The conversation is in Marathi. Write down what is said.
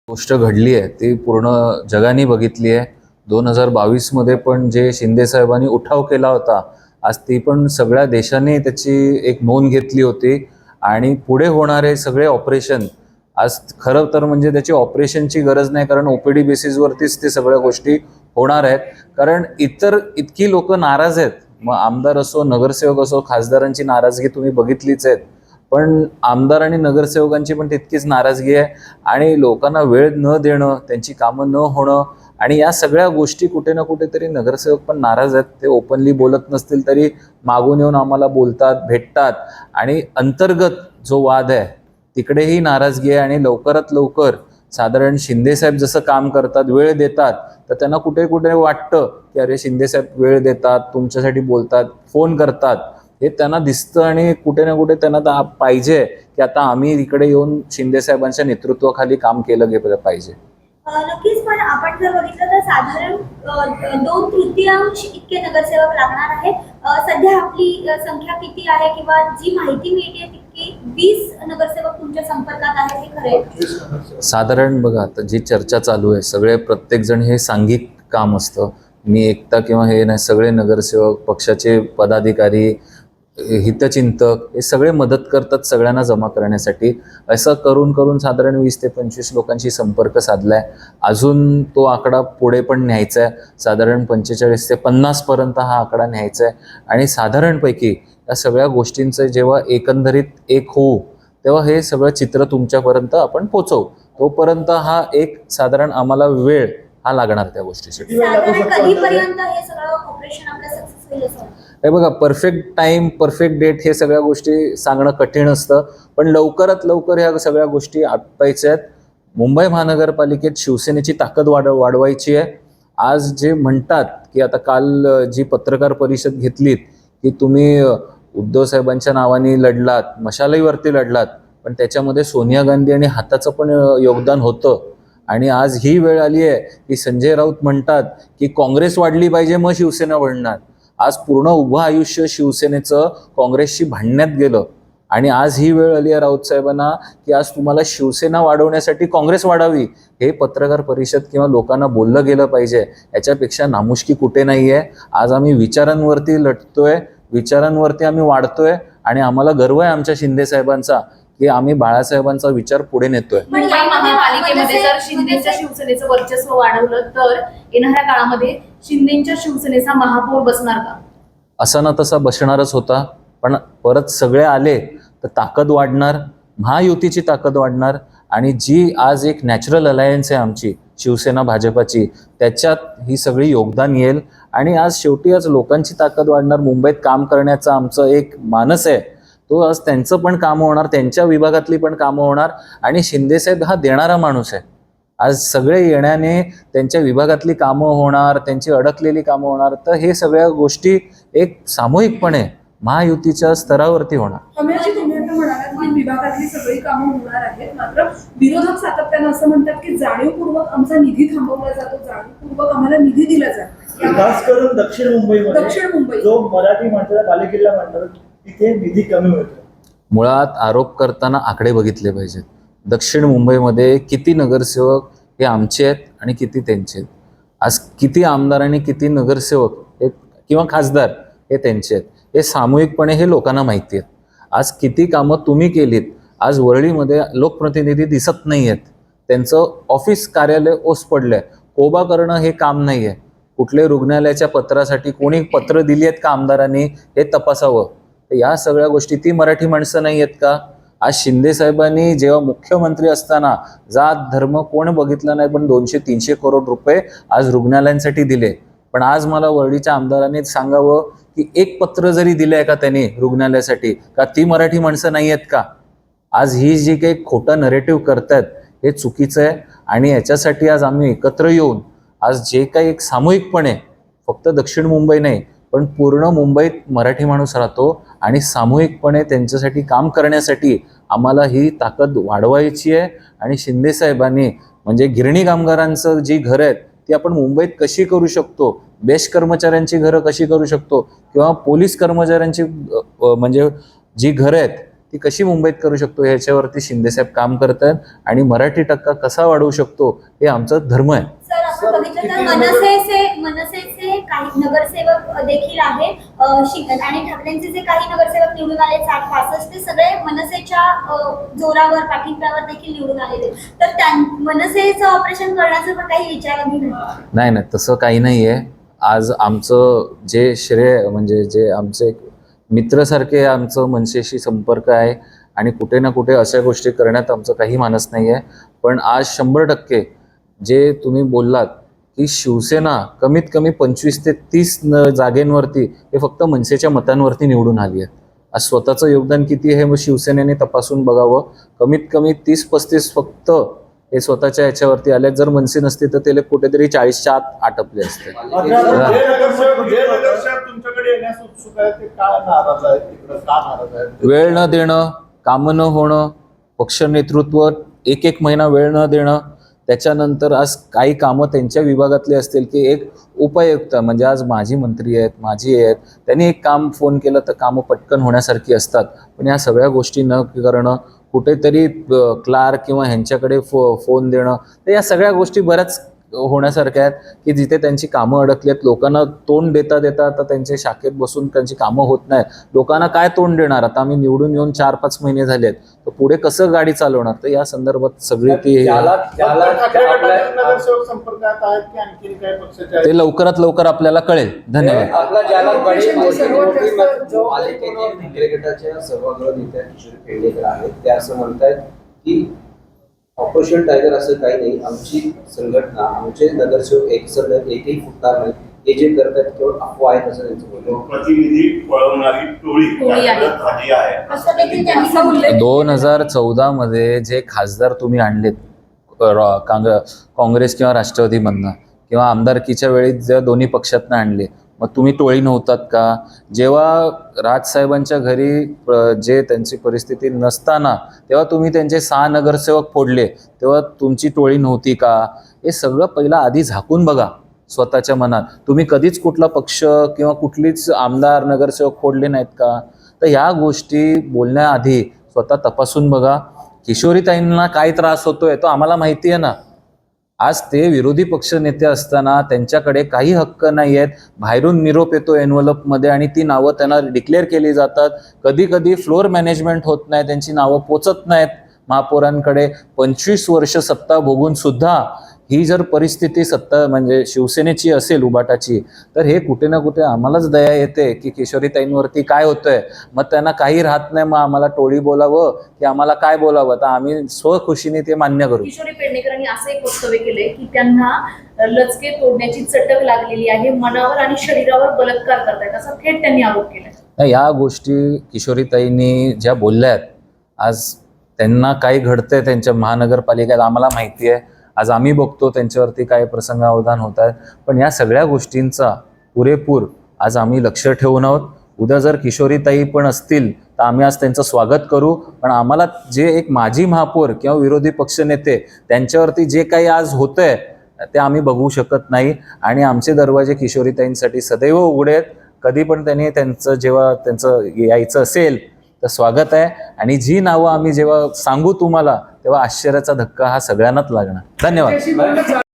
गोष्ट घडली आहे ती पूर्ण जगाने बघितली आहे. 2022 मध्ये पण जे शिंदे साहेबांनी उठाव केला होता, आज ती पण सगळ्या देशाने त्याची एक नोंद घेतली होती. आणि पुढे होणारे सगळे ऑपरेशन, आज खरं तर म्हणजे त्याची ऑपरेशनची गरज नाही, कारण ओपीडी बेसिसवरतीच ते सगळ्या गोष्टी होणार आहेत. कारण इतर इतकी लोक नाराज आहेत, मग आमदार असो, नगरसेवक असो, खासदारांची नाराजगी तुम्ही बघितलीच आहे. पण आमदार आणि नगरसेवकांची पण तितकीच नाराजगी आहे. आणि लोकांना वेळ न देणं, त्यांची कामं न होणं, आणि या सगळ्या गोष्टी कुठे ना कुठेतरी नगरसेवक पण नाराज आहेत. ते ओपनली बोलत नसतील तरी मागून येऊन आम्हाला बोलतात, भेटतात. आणि अंतर्गत जो वाद आहे तिकडेही नाराजगी आहे. आणि लवकरात लवकर साधारण शिंदेसाहेब जसं काम करतात, वेळ देतात, तर त्यांना कुठे कुठे वाटतं की अरे शिंदेसाहेब वेळ देतात, तुमच्यासाठी बोलतात, फोन करतात, हे त्यांना दिसतं. आणि कुठे ना कुठे त्यांना पाहिजे की आता आम्ही इकडे येऊन शिंदे साहेबांच्या नेतृत्वाखाली काम केलं गेलं पाहिजे. नक्कीच. पण आपण जर बघितलं तर साधारण 2/3 इतके नगरसेवक लागणार आहेत. सध्या आपली संख्या किती आहे किंवा जी माहिती मिळते तितकी 20 नगरसेवक तुमच्या संपर्कात आहेत, हे खरं? साधारण बघा, आता जी चर्चा चालू आहे, सगळे प्रत्येक जण हे सांघिक काम असतं. मी एकटा किंवा हे नाही, सगळे नगरसेवक, पक्षाचे पदाधिकारी, हितचिंतक हे सगळे मदत करतात सगळ्यांना जमा करण्यासाठी. असं करून करून साधारण 20 ते 25 लोकांशी संपर्क साधलाय. अजून तो आकडा पुढे पण न्यायचा आहे. साधारण 45 ते 50 पर्यंत हा आकडा न्यायचा आहे. आणि साधारणपैकी या सगळ्या गोष्टींचं जेव्हा एकंदरीत एक होऊ, तेव्हा हे सगळं चित्र तुमच्यापर्यंत आपण पोचवू. तोपर्यंत हा एक साधारण आम्हाला वेळ हा लागणार त्या गोष्टीसाठी. कधीपर्यंत हे सगळं ऑपरेशन आपलं सक्सेस होईल असं? हे बघा, परफेक्ट टाइम, परफेक्ट डेट हे सगळ्या गोष्टी सांगणं कठीण असतं. पण लवकरात लवकर ह्या सगळ्या गोष्टी आटपायच्या आहेत. मुंबई महानगरपालिकेत शिवसेनेची ताकद वाढवायची आहे. आज जे म्हणतात की आता काल जी पत्रकार परिषद घेतलीत की तुम्ही उद्धव साहेबांच्या नावाने लढलात, मशालीवरती लढलात, पण त्याच्यामध्ये सोनिया गांधी आणि हाताचं पण योगदान होतं. आणि आज ही वेळ आली आहे की संजय राऊत म्हणतात की काँग्रेस वाढली पाहिजे मग शिवसेना वाढणार. आज पूर्ण उभं आयुष्य शिवसेनेचं काँग्रेसशी भांडण्यात गेलं. आणि आज ही वेळ आली आहे राऊत साहेबांना की आज तुम्हाला शिवसेना वाढवण्यासाठी काँग्रेस वाढावी, हे पत्रकार परिषद किंवा लोकांना बोललं गेलं पाहिजे. याच्यापेक्षा नामुष्की कुठे नाही आहे. आज आम्ही विचारांवरती लढतोय, विचारांवरती आम्ही वाढतोय. आणि आम्हाला गर्व आहे आमच्या शिंदे साहेबांचा की आम्ही बाळासाहेबांचा विचार पुढे नेतोय. मुंबई महापालिकेमध्ये जर शिंदेच्या शिवसेनेचं वर्चस्व वाढवलं तर येणाऱ्या काळामध्ये शिंदेच्या शिवसेनेचा महापौर बसणार का? असा ना तसा बसणारच होता, पण परत सगळे आले तर ताकद वाढणार, महायुतीची ताकद वाढणार. आणि जी आज एक नॅचरल अलायन्स आहे आमची शिवसेना भाजपाची, त्याच्यात ही सगळी योगदान येईल. आणि आज शेवटी आज लोकांची ताकद वाढणार. मुंबईत काम करण्याचं आमचं एक मानस आहे, तो आज त्यांचं पण कामं होणार, त्यांच्या विभागातली पण कामं होणार. आणि शिंदेसाहेब हा देणारा माणूस आहे. आज सगळे येण्याने त्यांच्या विभागातली कामं होणार, त्यांची अडकलेली कामं होणार. तर हे सगळ्या गोष्टी एक सामूहिकपणे महायुतीच्या स्तरावरती होणार. अमेरजी, तुम्ही आता म्हणालात की विभागातली सगळी कामं होणार आहेत, मात्र विरोधक सातत्यानं असं म्हणतात की जाणीवपूर्वक आमचा निधी थांबवला जातो, जाणीवपूर्वक आम्हाला निधी दिला जातो. खास करून दक्षिण मुंबई जो मराठी माणसाला बालेकिल्ला म्हणतात तिथे निधी कमी मिळतो. मुळात आरोप करताना आकडे बघितले पाहिजेत. दक्षिण मुंबईमध्ये किती नगरसेवक हे आमचे आहेत आणि किती त्यांचे आहेत. आज किती आमदार आणि किती नगरसेवक हे किंवा खासदार हे त्यांचे आहेत, हे सामूहिकपणे हे लोकांना माहिती आहेत. आज किती कामं तुम्ही केलीत. आज वरळीमध्ये लोकप्रतिनिधी दिसत नाही आहेत, त्यांचं ऑफिस कार्यालय ओस पडलंय. कोबा करणं हे काम नाही आहे. कुठले रुग्णालयाच्या पत्रासाठी कोणी पत्र दिली आहेत का आमदारांनी, हे तपासावं. तर या सगळ्या गोष्टी ती मराठी माणसं नाही आहेत का? आज शिंदे साहेबांनी जेव्हा मुख्यमंत्री असताना जात धर्म कोण बघितला नाही, पण 200-300 करोड रुपये आज रुग्णालयांसाठी दिले. पण आज मला वरळीच्या आमदारांनी सांगावं की एक पत्र जरी दिलंय का त्यांनी रुग्णालयासाठी, का ती मराठी माणसं नाही आहेत का? आज ही जी काही खोटं नरेटिव्ह करतात हे चुकीचं आहे. आणि याच्यासाठी आज आम्ही एकत्र येऊन आज जे काही एक सामूहिकपणे, फक्त दक्षिण मुंबई नाही पण पूर्ण मुंबईत मराठी माणूस राहतो, आणि सामूहिकपणे त्यांच्यासाठी काम करण्यासाठी आम्हाला ही ताकद वाढवायची आहे. आणि शिंदे साहेबांनी म्हणजे गिरणी कामगारांचं जी घरं आहेत ती आपण मुंबईत कशी करू शकतो, बेस्ट कर्मचाऱ्यांची घरं कशी करू शकतो, किंवा पोलीस कर्मचाऱ्यांची म्हणजे जी घरं आहेत ती कशी मुंबईत करू शकतो ह्याच्यावरती शिंदेसाहेब काम करतात आणि मराठी टक्का कसा वाढवू शकतो हे आमचा धर्म आहे. सर आपण बघितलं तर मनसेचे काही नगरसेवक देखील आहेत आणि ठाकरेंचे जे काही नगरसेवक निवडून आले 60-65 ते सगळे मनसेच्या जोरावर पाठिंब्यावर देखील निवडून आलेले. तर मनसेचं ऑपरेशन करण्याचं पण काही विचारांनी नाही तसं काही नाहीये. आज आमचं जे श्रेय म्हणजे जे आमचे मित्रसारखे आमचं मनसेशी संपर्क आहे आणि कुठे ना कुठे अशा गोष्टी करण्यात आमचं काही मानस नाही आहे. पण आज 100% जे तुम्ही बोललात की शिवसेना कमीत कमी 25 ते 30 जागेंवरती हे फक्त मनसेच्या मतांवरती निवडून आली आहे. आज स्वतःचं योगदान किती हे शिवसेनेने तपासून बघावं. कमीत कमी 30-35 फक्त हे स्वतःच्या ह्याच्यावरती आले. जर मनसे नसते तर ते कुठेतरी 40च्या आत आटपले असते. तुमच्याकडे येण्यास उत्सुक आहे ते का नाराज आहेत, तिकडं का नाराज आहेत? वेळ न देणं, कामं न होणं, पक्ष नेतृत्व एक महिना वेळ न देणं, त्याच्यानंतर आज काही कामं त्यांच्या विभागातले असतील की एक उपयुक्त म्हणजे आज माझी मंत्री आहेत, माझी आहेत, त्यांनी एक काम फोन केलं तर कामं पटकन होण्यासारखी असतात. पण या सगळ्या गोष्टी न करणं, कुठेतरी क्लार्क किंवा ह्यांच्याकडे फोन देणं, तर या सगळ्या गोष्टी बऱ्याच होण्यासारख्या आहेत की जिथे त्यांची कामं अडकली आहेत. लोकांना तोंड देता आता त्यांच्या शाखेत बसून त्यांची कामं होत नाहीत. लोकांना काय तोंड देणार? आता आम्ही निवडून येऊन 4-5 महिने झाले आहेत, तर पुढे कसं गाडी चालवणार? तर या संदर्भात सगळी ती नगरसेवक संपर्कात आहेत की आणखी काही पक्षाचे आहेत? ते लवकरात लवकर आपल्याला कळेल. धन्यवाद. आपला जालकवाडी मालिकेतील गटाच्या सभागृह नेत्या किशोरी पेडणेकर आहेत. ते असं म्हणतात की ऑपरेशन टायगर असं काही नाही, आमची संघटना, आमचे नगरसेवक एकही फुटणार नाही, हे जे करतात केवळ अफवा आहेत असं त्यांचं बोलणं. प्रतिनिधी पळवणारी टोळी आहे. 2014 मध्ये जे खासदार तुम्ही आणलेत काँग्रेस किंवा राष्ट्रवादीमधनं किंवा आमदारकीच्या वेळी ज्या दोन्ही पक्षातनं आणले, मग तुम्ही टोळी नव्हतात का? जेव्हा राजसाहेबांच्या घरी जे त्यांची परिस्थिती नसताना तेव्हा तुम्ही त्यांचे 6 नगरसेवक फोडले, तेव्हा तुमची टोळी नव्हती का? हे सगळं पहिला आधी झाकून बघा स्वतःच्या मनात. तुम्ही कधीच कुठला पक्ष किंवा कुठलीच आमदार नगरसेवक फोडले नाहीत का? तर ह्या गोष्टी बोलण्याआधी स्वतः तपासून बघा. किशोरीताईंना काय त्रास होतोय तो आम्हाला माहिती आहे ना. आज ते विरोधी पक्ष नेते असताना त्यांच्याकडे काही हक्क नाही आहेत. बाहेरून निरोप येतो एनव्हलपमध्ये आणि ती नावं त्यांना डिक्लेअर केली जातात. कधी कधी फ्लोअर मॅनेजमेंट होत नाही, त्यांची नावं पोचत नाहीत महापौरांकडे. 25 वर्ष सत्ता भोगून सुद्धा ही जर परिस्थिती सत्ता म्हणजे शिवसेनेची असेल उबाटाची, तर हे कुठे ना कुठे आम्हालाच दया येते की किशोरीताईंवरती काय होतंय. मग त्यांना काही राहत नाही, मग आम्हाला टोळी बोलावं की आम्हाला काय बोलावं, तर आम्ही स्वखुशीने ते मान्य करू. किशोरी पेडणेकरांनी असं एक वक्तव्य केलंय की त्यांना लचके तोडण्याची चटक लागलेली आहे, मनावर आणि शरीरावर बलात्कार करतायत, असा थेट त्यांनी आरोप केलाय. या गोष्टी किशोरीताईंनी ज्या बोलल्या आहेत, आज त्यांना काय घडतंय त्यांच्या महानगरपालिकेत आम्हाला माहिती आहे. आज आम्ही बघतो त्यांच्यावरती काय प्रसंगावधान होत आहेत. पण या सगळ्या गोष्टींचा पुरेपूर आज आम्ही लक्ष ठेवून आहोत. उद्या जर किशोरीताई पण असतील तर आम्ही आज त्यांचं स्वागत करू. पण आम्हाला जे एक माजी महापौर किंवा विरोधी पक्षनेते त्यांच्यावरती जे काही आज होतंय ते आम्ही बघू शकत नाही. आणि आमचे दरवाजे किशोरीताईंसाठी सदैव उघडे आहेत. कधी पण त्यांनी जेव्हा त्यांचं यायचं असेल तर स्वागत आहे. आणि जी नावं आम्ही जेव्हा सांगू तुम्हाला तेव्हा आश्चर्याचा धक्का हा सगळ्यांनाच लागणार. धन्यवाद.